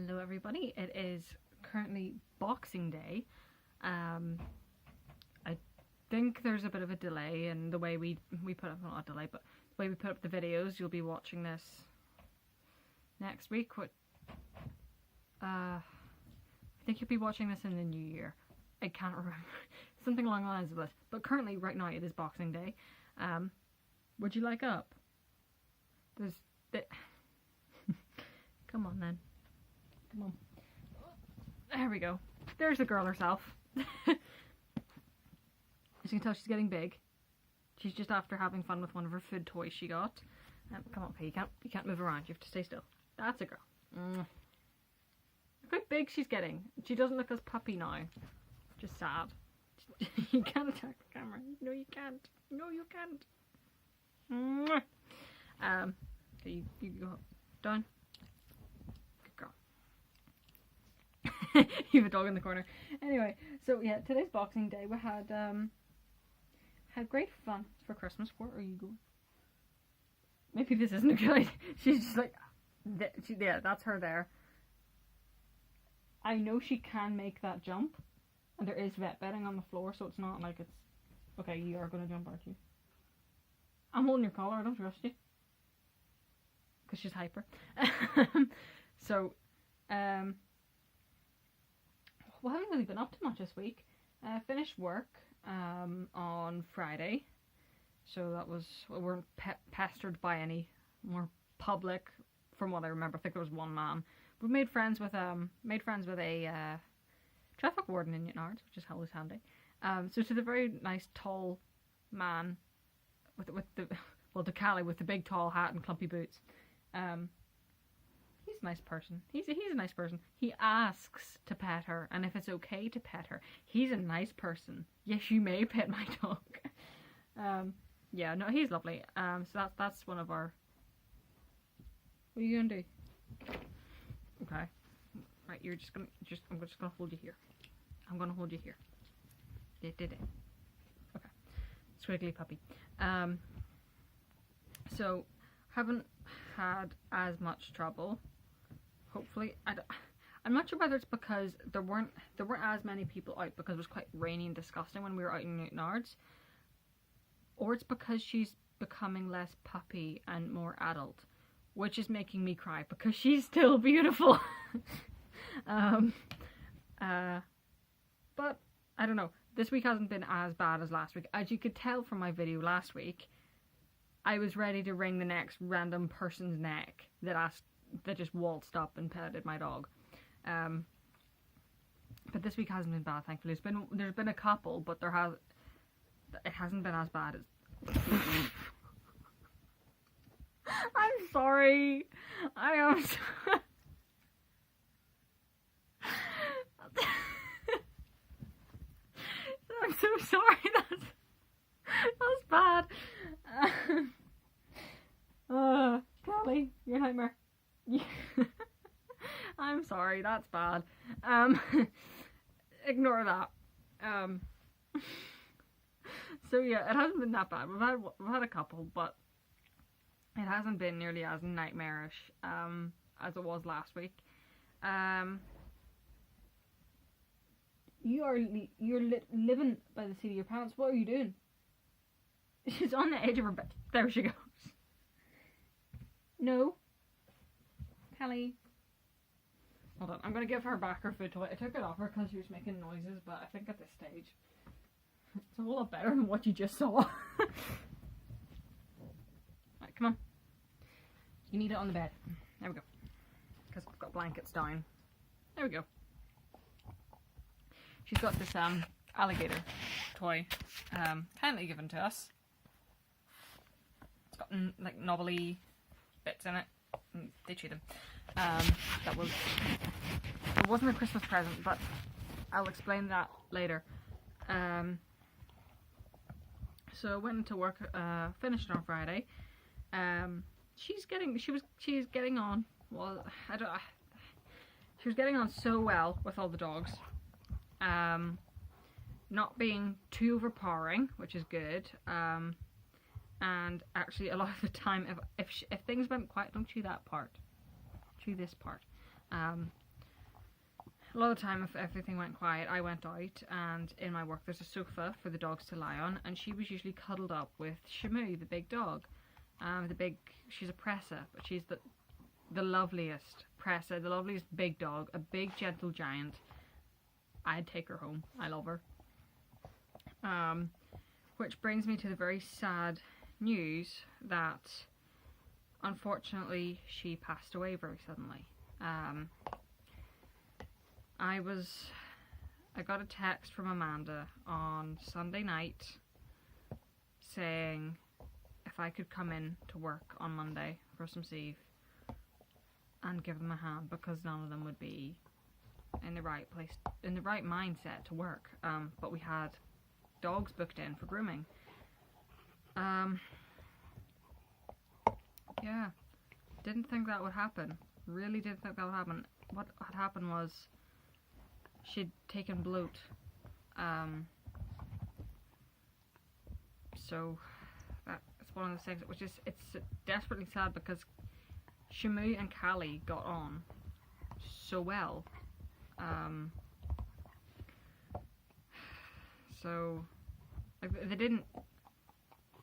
Hello everybody, it is currently Boxing Day. I think there's a bit of a delay in the way we put up, well, not a delay, but the way we put up the videos. You'll be watching this next week. I think you'll be watching this in the new year. I can't remember. Something along the lines of this. But currently, right now, it is Boxing Day. Would you like up? Come on then. Come on. There we go. There's the girl herself. As you can tell, she's getting big. She's just after having fun with one of her food toys she got. Come on, okay, you can't move around. You have to stay still. That's a girl. Look how big she's getting. She doesn't look as puppy now. Just sad. You can't attack the camera. No, you can't. No, you can't. Okay, you go down. Good girl. You have a dog in the corner. Anyway, so yeah, today's Boxing Day. We had great fun for Christmas. Where are you going? Maybe this isn't a good idea. She's just like, yeah, that's her there. I know she can make that jump, and there is vet bedding on the floor, so it's not like it's okay. You are gonna jump, aren't you? I'm holding your collar. I don't trust you, because she's hyper. So, we haven't really been up to much this week. Finished work on Friday, so that was, we weren't pestered by any more public. From what I remember, I think there was one man. We made friends with a traffic warden in Newtonards, which is always handy. So to the very nice tall man with to Cali with the big tall hat and clumpy boots. He's a nice person. He's a nice person. He asks to pet her, and if it's okay to pet her, he's a nice person. Yes, you may pet my dog. Yeah, no, he's lovely. So that's one of our. What are you gonna do? Okay. Right, you're I'm just gonna hold you here. I'm gonna hold you here. Did it. Okay. Squiggly puppy. So haven't had as much trouble. Hopefully, I'm not sure whether it's because there weren't as many people out because it was quite rainy and disgusting when we were out in Newtonards, or it's because she's becoming less puppy and more adult, which is making me cry because she's still beautiful. But I don't know. This week hasn't been as bad as last week. As you could tell from my video last week, I was ready to wring the next random person's neck that just waltzed up and petted my dog. But this week hasn't been bad, thankfully. There's been a couple, but it hasn't been as bad as. I'm sorry. I am. I'm so sorry. That's bad. Cali, your nightmare. I'm sorry. That's bad. Ignore that. So yeah, it hasn't been that bad. We've had a couple, but it hasn't been nearly as nightmarish as it was last week. You're living by the seat of your pants. What are you doing? She's on the edge of her bed. There she goes. No. Cali. Hold on. I'm going to give her back her food toy. I took it off her because she was making noises, but I think at this stage it's a whole lot better than what you just saw. Right, come on. You need it on the bed. There we go. Because I've got blankets down. There we go. She's got this alligator toy kindly given to us. It's got like knobbly bits in it. They chew them. It wasn't a Christmas present, but I'll explain that later. So I went into work, finished on Friday. She's getting on. Well, she was getting on so well with all the dogs. Not being too overpowering, which is good. And actually, a lot of the time, if things went quiet, don't chew that part. Chew this part. a lot of the time, if everything went quiet, I went out, and in my work there's a sofa for the dogs to lie on, and she was usually cuddled up with Shamu, the big dog. She's a Pressa, but she's the loveliest Pressa, the loveliest big dog, a big gentle giant. I'd take her home. I love her. Which brings me to the very sad news that unfortunately she passed away very suddenly. I got a text from Amanda on Sunday night saying if I could come in to work on Monday, Christmas Eve, and give them a hand because none of them would be in the right place, in the right mindset to work. But we had dogs booked in for grooming. Yeah, didn't think that would happen. Really didn't think that would happen. What had happened was she'd taken bloat. So it's one of those things which is, it's desperately sad because Shamu and Cali got on so well. So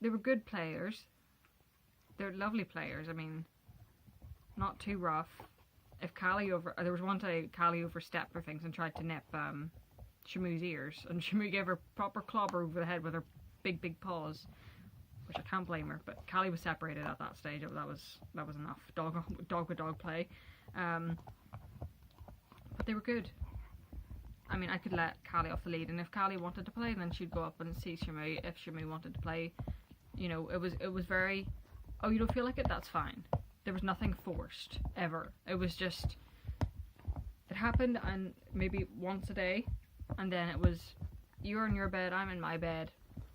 they were good players. They're lovely players. I mean, not too rough. If there was one time Cali overstepped for things and tried to nip Shamu's ears, and Shamu gave her proper clobber over the head with her big paws, which I can't blame her. But Cali was separated at that stage. That was enough. Dog with dog play. But they were good. I mean, I could let Cali off the lead, and if Cali wanted to play, then she'd go up and see Shamu. If Shamu wanted to play, you know, it was very, oh, you don't feel like it? That's fine. There was nothing forced, ever. It was just, it happened, and maybe once a day, and then it was, you're in your bed, I'm in my bed,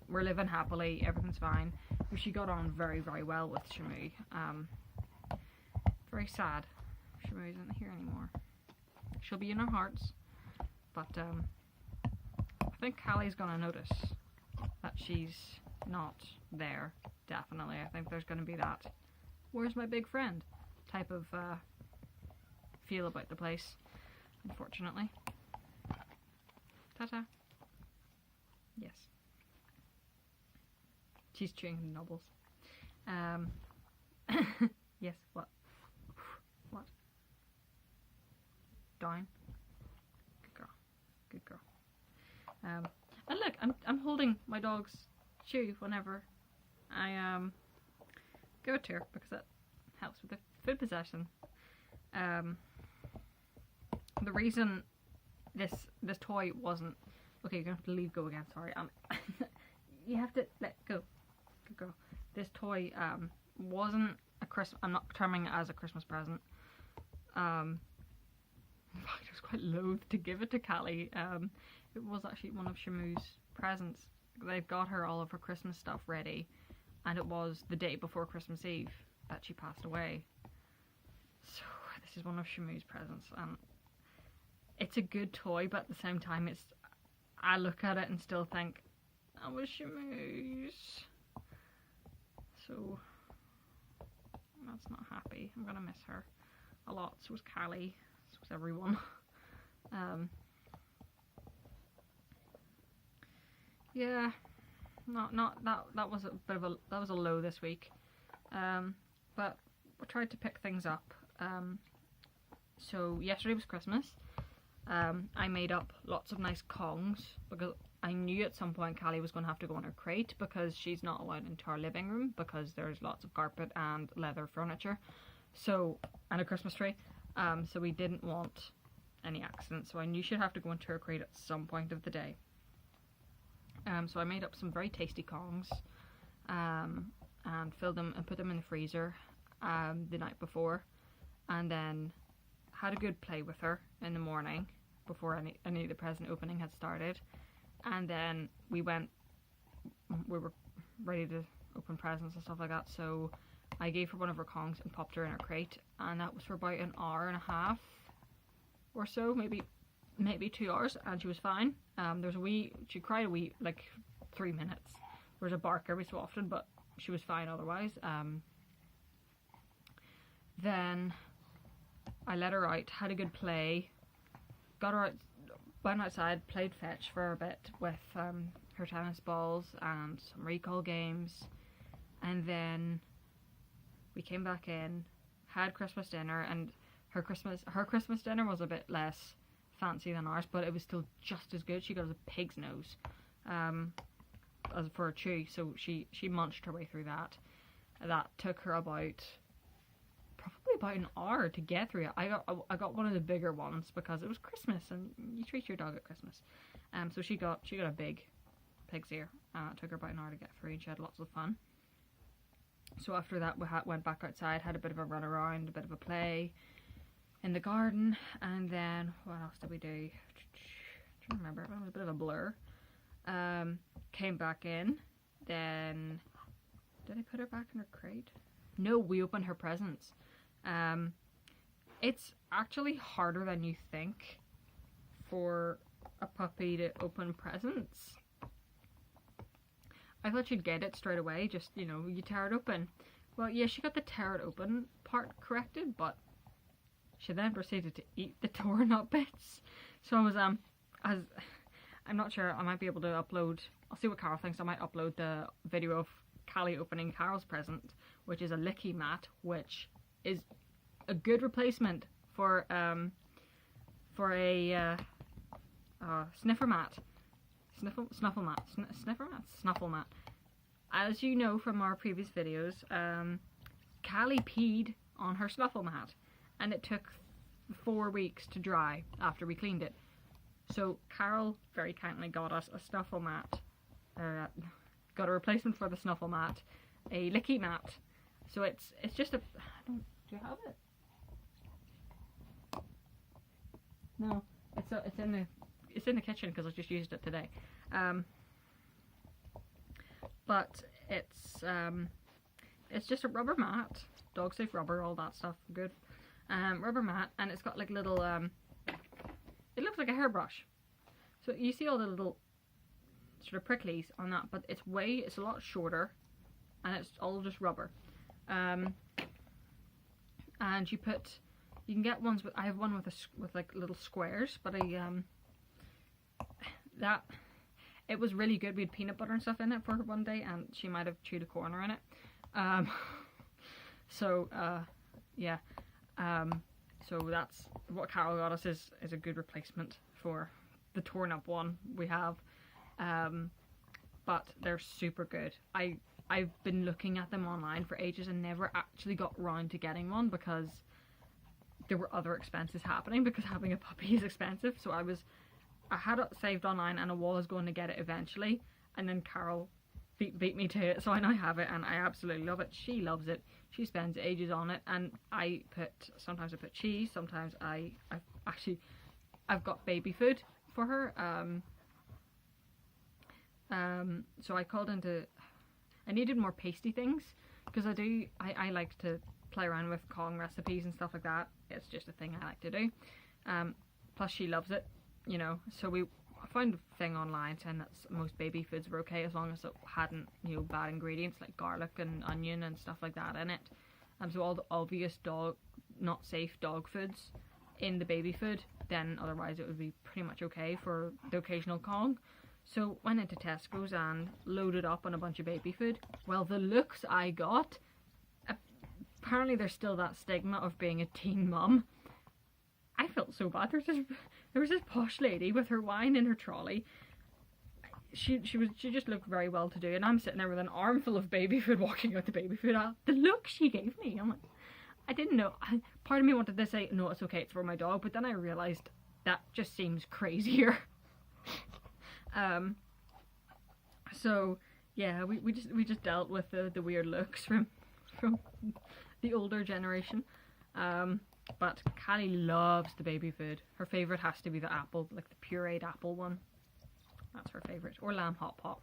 we're living happily, everything's fine. But she got on very, very well with Shamu. Very sad. Shamu isn't here anymore. She'll be in our hearts, but I think Callie's gonna notice that she's not there, definitely. I think there's gonna be that, where's my big friend type of feel about the place, unfortunately. Ta-ta. Yes. She's chewing nubbles. Yes, what? What? Down. Good girl. Good girl. And look, I'm holding my dog's chew whenever I go to her because that helps with the food possession. The reason this toy wasn't okay, you're gonna have to leave go again. Sorry. You have to let go. Good girl. This toy wasn't a Christmas. I'm not terming it as a Christmas present. In fact, I was quite loath to give it to Cali. It was actually one of Shamu's presents. They've got her all of her Christmas stuff ready, and it was the day before Christmas Eve that she passed away. So this is one of Shamu's presents, and it's a good toy, but at the same time, I look at it and still think, that was Shamu's. So that's not happy. I'm gonna miss her a lot. So was Cali. So was everyone. Yeah, not that was a bit of a low this week. But we tried to pick things up. So yesterday was Christmas. I made up lots of nice Kongs because I knew at some point Callie was going to have to go in her crate because she's not allowed into our living room because there's lots of carpet and leather furniture, so, and a Christmas tree. So we didn't want any accidents, so I knew she'd have to go into her crate at some point of the day. So I made up some very tasty Kongs and filled them and put them in the freezer the night before, and then had a good play with her in the morning before any of the present opening had started. And then we were ready to open presents and stuff like that, so I gave her one of her Kongs and popped her in her crate, and that was for about an hour and a half or so, maybe 2 hours, and she was fine. She cried a wee, like 3 minutes. There was a bark every so often, but she was fine otherwise. Then I let her out, had a good play, got her out, went outside, played fetch for a bit with her tennis balls and some recall games, and then we came back in, had Christmas dinner, and her Christmas dinner was a bit less fancy than ours, but it was still just as good. She got a pig's nose as for a chew, so she munched her way through that. That took her probably about an hour to get through it. I got one of the bigger ones because it was Christmas and you treat your dog at Christmas. So she got a big pig's ear. It took her about an hour to get through, and she had lots of fun. So after that we went back outside, had a bit of a run around, a bit of a play in the garden, and then what else did we do? I don't remember, it was a bit of a blur. Came back in, then did I put her back in her crate? No, we opened her presents. It's actually harder than you think for a puppy to open presents. I thought she'd get it straight away, just, you know, you tear it open. Well, yeah, she got the tear it open part corrected, but she then proceeded to eat the torn up bits. So I was, I'm not sure, I might be able to upload, I'll see what Carol thinks, I might upload the video of Cali opening Carol's present, which is a licky mat, which is a good replacement for a sniffer mat. Snuffle mat. As you know from our previous videos, Cali peed on her snuffle mat, and it took 4 weeks to dry after we cleaned it. So Carol very kindly got us a snuffle mat, got a replacement for the snuffle mat, a licky mat. So it's just a, do you have it? No, it's in the kitchen because I just used it today. But it's just a rubber mat, dog safe rubber, all that stuff, good. Rubber mat, and it's got like little it looks like a hairbrush. So you see all the little sort of pricklies on that, but it's a lot shorter, and it's all just rubber. And you can get ones with, I have one with like little squares, but it was really good. We had peanut butter and stuff in it for her one day, and she might have chewed a corner in it. Yeah. So that's what Carol got us, is a good replacement for the torn up one we have. But they're super good. I've been looking at them online for ages and never actually got round to getting one because there were other expenses happening, because having a puppy is expensive. So I had it saved online and I was going to get it eventually, and then Carol beat me to it, so I now have it and I absolutely love it. She loves it. She spends ages on it, and sometimes I put cheese, sometimes I've got baby food for her. So I called I needed more pasty things, because I like to play around with Kong recipes and stuff like that. It's just a thing I like to do. Plus she loves it, you know, so I found a thing online saying that most baby foods were okay as long as it hadn't, you know, bad ingredients like garlic and onion and stuff like that in it. So all the obvious not safe dog foods in the baby food, then otherwise it would be pretty much okay for the occasional Kong. So went into Tesco's and loaded up on a bunch of baby food. Well, the looks I got, apparently there's still that stigma of being a teen mum. I felt so bad. There was this posh lady with her wine in her trolley. She just looked very well to do, and I'm sitting there with an armful of baby food walking out the baby food aisle. The look she gave me, I'm like, I didn't know. Part of me wanted to say, no, it's okay, it's for my dog, but then I realised that just seems crazier. So yeah, we just dealt with the weird looks from the older generation. But Cali loves the baby food. Her favourite has to be the apple, like the pureed apple one. That's her favourite. Or lamb hot pot.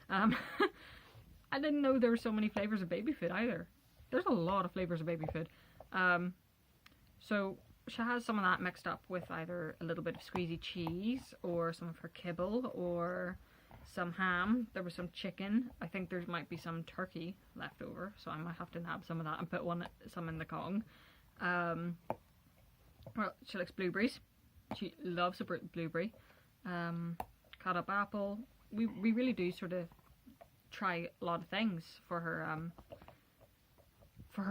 I didn't know there were so many flavours of baby food either. There's a lot of flavours of baby food. So she has some of that mixed up with either a little bit of squeezy cheese or some of her kibble or some ham. There was some chicken. I think there might be some turkey left over, so I might have to nab some of that and put some in the Kong. Well, she likes blueberries. She loves a blueberry. Cut up apple. We really do sort of try a lot of things for her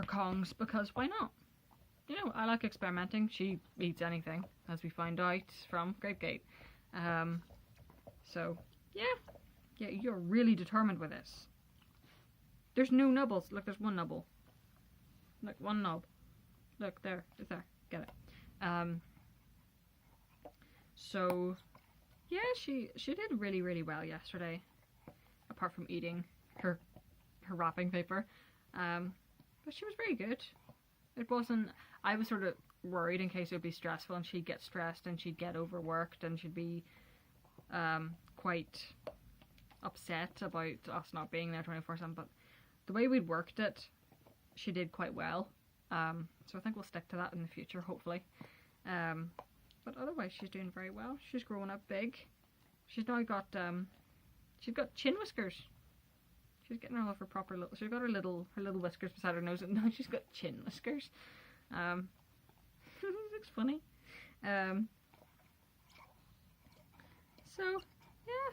Kongs, because why not? You know, I like experimenting. She eats anything, as we find out from Grapegate. So yeah, you're really determined with this. There's no nubbles. Look, there's one nubble. Look, one knob. Look, there, it's there. Get it. So yeah, she did really, really well yesterday, apart from eating her wrapping paper. But she was very good. It wasn't. I was sort of worried in case it would be stressful and she'd get stressed and she'd get overworked and she'd be quite upset about us not being there 24/7. But the way we'd worked it, she did quite well. So I think we'll stick to that in the future, hopefully. But otherwise, she's doing very well. She's growing up big. She's now got she's got chin whiskers. She's getting all of her proper little. She's got her little whiskers beside her nose, and now she's got chin whiskers. Looks funny. So yeah,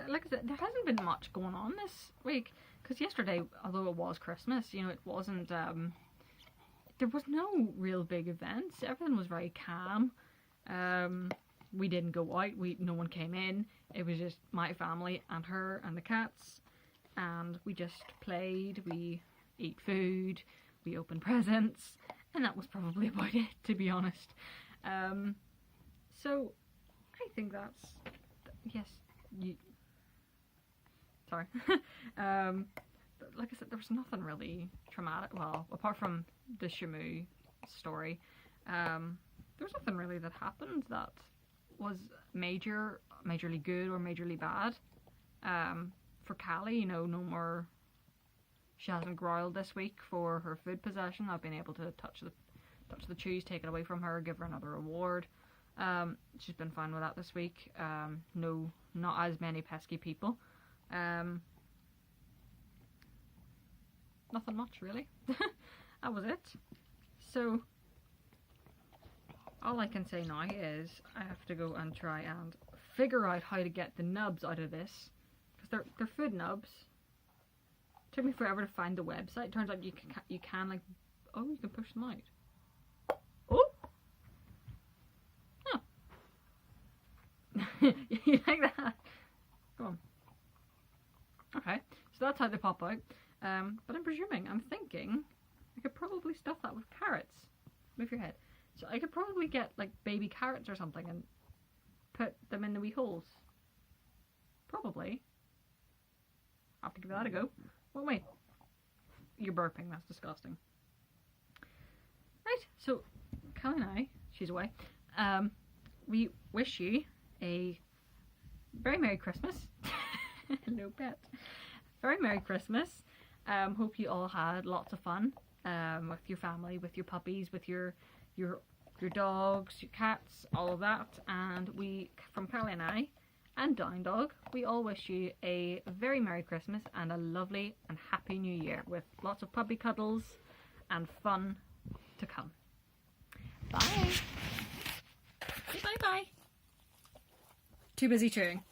like I said, there hasn't been much going on this week, because yesterday, although it was Christmas, you know, it wasn't. There was no real big events. Everything was very calm. We didn't go out. No one came in. It was just my family and her and the cats, and we just played. We ate food. We opened presents, and that was probably about it, to be honest. So I think that's yes. Sorry. But like I said, there was nothing really traumatic. Well, apart from the Shamu story, there was nothing really that happened that was majorly good or majorly bad. For Cali, you know, no more. She hasn't growled this week for her food possession. I've been able to touch the cheese, take it away from her, give her another reward. She's been fine with that this week. No, not as many pesky people. Nothing much really. That was it. So all I can say now is I have to go and try and figure out how to get the nubs out of this, because they're food nubs. Took me forever to find the website. Turns out you can like, oh, you can push them out. Oh, oh. You like that? Go on. Okay, so that's how they pop out. But I'm thinking I could probably stuff that with carrots. Move your head. So I could probably get like baby carrots or something and put them in the wee holes. Probably. I'll have to give that a go. Well, wait. You're burping, that's disgusting. Right, so Cali and I, she's away, we wish you a very Merry Christmas. No pet. Very Merry Christmas. Hope you all had lots of fun with your family, with your puppies, with your dogs, your cats, all of that. And we, from Cali and I, and Down Dog, we all wish you a very Merry Christmas and a lovely and happy New Year with lots of puppy cuddles and fun to come. Bye. Say bye bye. Too busy chewing.